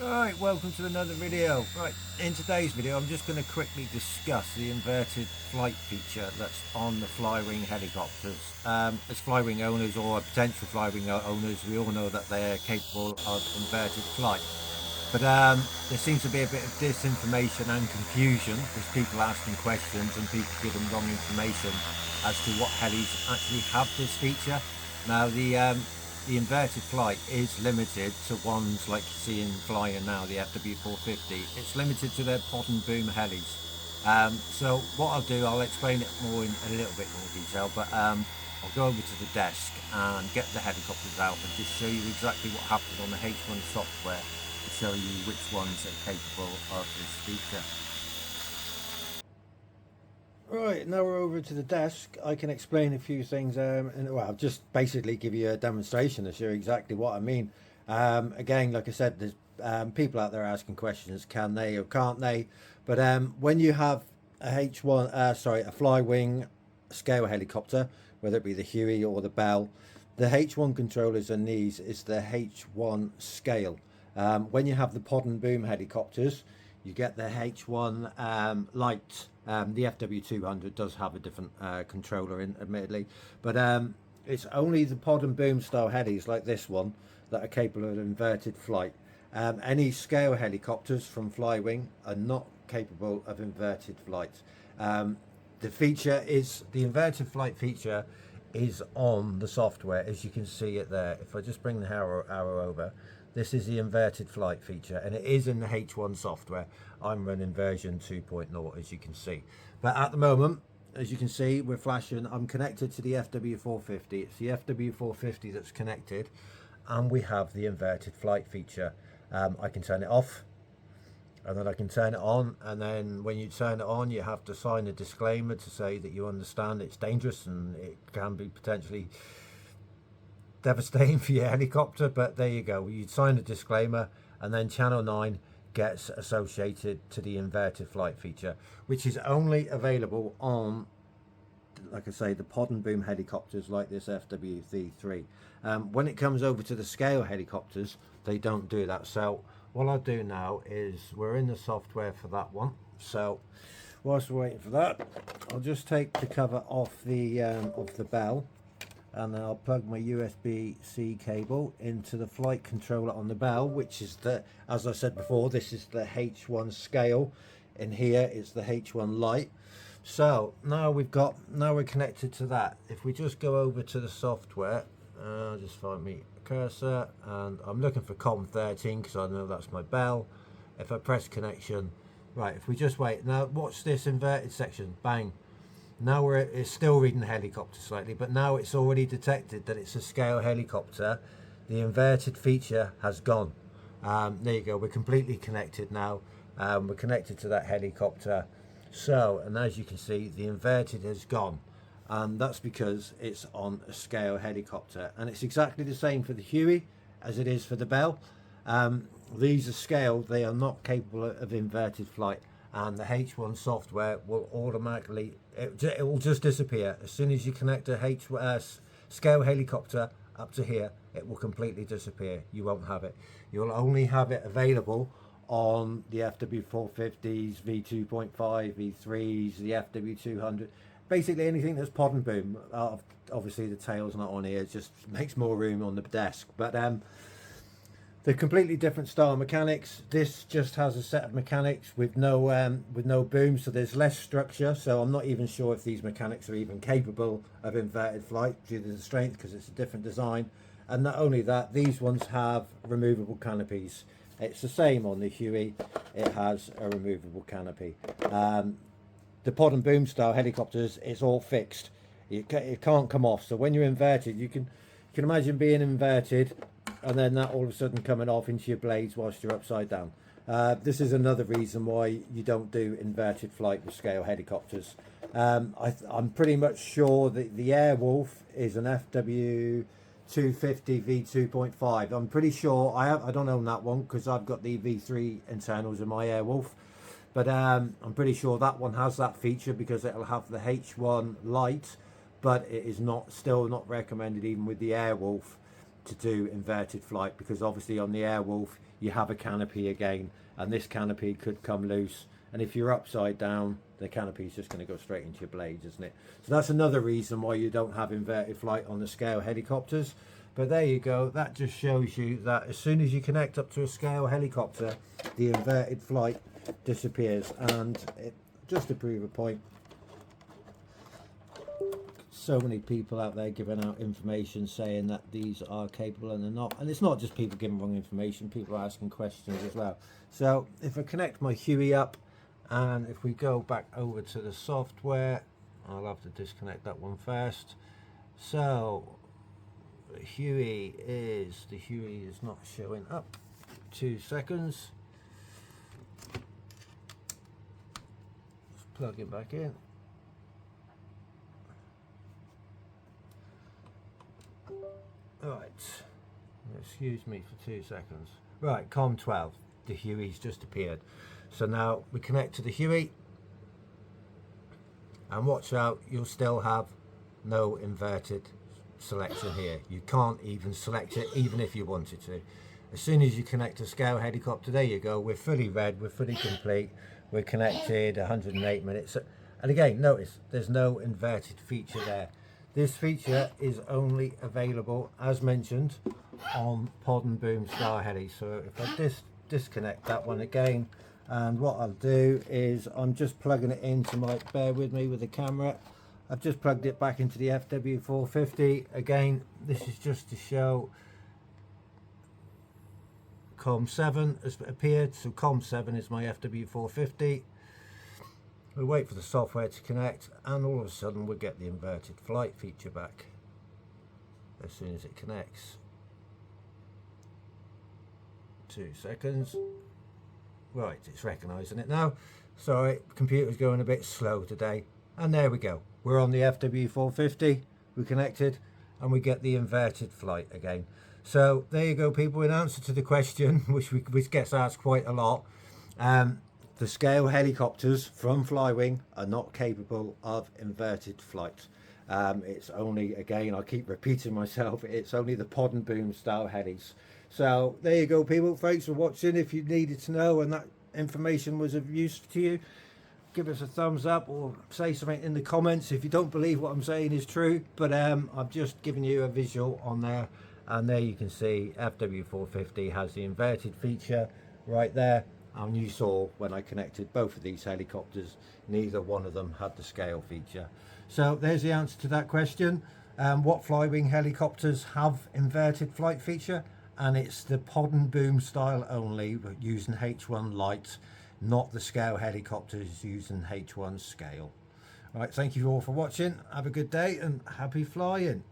Alright, welcome to another video. Right, in today's video I'm just going to quickly discuss the inverted flight feature that's on the Flywing helicopters. As Flywing owners or potential Flywing owners, we all know that they're capable of inverted flight. But there seems to be a bit of disinformation and confusion because people asking questions and people giving wrong information as to what helis actually have this feature. Now the inverted flight is limited to ones like you see in flying now, the FW450. It's limited to their pod and boom helis. So what I'll do, I'll explain it more in a little bit more detail, but I'll go over to the desk and get the helicopters out and just show you exactly what happens on the H1 software to show you which ones are capable of this feature. Right, now we're over to the desk. I can explain a few things and well, I'll just basically give you a demonstration to show exactly what I mean. Again, like I said, there's people out there asking questions, can they or can't they? But when you have a a Flywing scale helicopter, whether it be the Huey or the Bell, the H1 controllers on these is the H1 scale. When you have the pod and boom helicopters, you get the H1 Lite. The FW200 does have a different controller in, admittedly, but it's only the pod and boom style helis like this one that are capable of inverted flight. Any scale helicopters from Flywing are not capable of inverted flight. The feature is the inverted flight feature is on the software, as you can see it there. If I just bring the arrow over, this is the inverted flight feature, and it is in the H1 software. I'm running version 2.0, as you can see. But at the moment, as you can see, we're flashing. I'm connected to the FW450. It's the FW450 that's connected, and we have the inverted flight feature. I can turn it off, and then I can turn it on, and then when you turn it on, you have to sign a disclaimer to say that you understand it's dangerous and it can be potentially devastating for your helicopter. But there you go, you sign a disclaimer, and then channel 9 gets associated to the inverted flight feature, which is only available on, like I say, the pod and boom helicopters like this FWV3. When it comes over to the scale helicopters, they don't do that. So what I'll do now is, we're in the software for that one, so whilst we're waiting for that, I'll just take the cover off the Bell, and then I'll plug my USB-C cable into the flight controller on the Bell, which is the, as I said before, this is the H1 scale. In here is the H1 Lite. So now we're connected to that. If we just go over to the software, I'll just find me cursor, and I'm looking for COM13 because I know that's my Bell. If I press connection, right, if we just wait, now watch this inverted section, bang. Now it's still reading the helicopter slightly, but now it's already detected that it's a scale helicopter. The inverted feature has gone. There you go, we're completely connected now. We're connected to that helicopter. So, and as you can see, the inverted has gone. And that's because it's on a scale helicopter. And it's exactly the same for the Huey as it is for the Bell. These are scaled, they are not capable of inverted flight. And the H1 software will automatically, it will just disappear. As soon as you connect a scale helicopter up to here, it will completely disappear. You won't have it. You'll only have it available on the FW450s, V2.5, V3s, the FW200, basically anything that's pod and boom. Obviously the tail's not on here, it just makes more room on the desk. But they're completely different style mechanics. This just has a set of mechanics with no boom, so there's less structure. So I'm not even sure if these mechanics are even capable of inverted flight due to the strength, because it's a different design. And not only that, these ones have removable canopies. It's the same on the Huey, it has a removable canopy. The pod and boom style helicopters, it's all fixed. It can't come off. So when you're inverted, you can imagine being inverted and then that all of a sudden coming off into your blades whilst you're upside down. This is another reason why you don't do inverted flight with scale helicopters. I'm pretty much sure that the Airwolf is an FW 250 V2.5. I'm pretty sure, I don't own that one because I've got the V3 internals in my Airwolf, but I'm pretty sure that one has that feature because it'll have the H1 Lite, but it is still not recommended even with the Airwolf. to do inverted flight, because obviously on the Airwolf you have a canopy again, and this canopy could come loose, and if you're upside down the canopy is just going to go straight into your blades, isn't it? So that's another reason why you don't have inverted flight on the scale helicopters. But there you go, that just shows you that as soon as you connect up to a scale helicopter, the inverted flight disappears. And just to prove a point, so many people out there giving out information saying that these are capable and they're not. And it's not just people giving wrong information, people are asking questions as well. So if I connect my Huey up, and if we go back over to the software, I'll have to disconnect that one first. So the Huey is not showing up. 2 seconds. Let's plug it back in. Right, excuse me for 2 seconds. Right, COM12, the Huey's just appeared. So now we connect to the Huey, and watch out, you'll still have no inverted selection here. You can't even select it even if you wanted to. As soon as you connect to scale helicopter, there you go, we're fully red, we're fully complete, we're connected 108 minutes. And again, notice there's no inverted feature there. This feature is only available, as mentioned, on pod and boom style heli. So if I disconnect that one again, and what I'll do is I'm just plugging it into my, bear with me with the camera, I've just plugged it back into the FW450. Again, this is just to show COM7 has appeared, so COM7 is my FW450. We wait for the software to connect, and all of a sudden we'll get the inverted flight feature back as soon as it connects. 2 seconds. Right, it's recognising it now. Sorry, computer's going a bit slow today. And there we go. We're on the FW450, we're connected, and we get the inverted flight again. So there you go, people, in answer to the question, which gets asked quite a lot. The scale helicopters from Flywing are not capable of inverted flight. It's only, again, I keep repeating myself, it's only the pod and boom style helis. So there you go, people. Thanks for watching. If you needed to know and that information was of use to you, give us a thumbs up or say something in the comments if you don't believe what I'm saying is true. But I've just given you a visual on there, and there you can see FW450 has the inverted feature right there. And you saw when I connected both of these helicopters, neither one of them had the scale feature. So there's the answer to that question. What Flywing helicopters have inverted flight feature? And it's the pod and boom style only, but using H1 Lite, not the scale helicopters using H1 scale. All right, thank you all for watching. Have a good day and happy flying.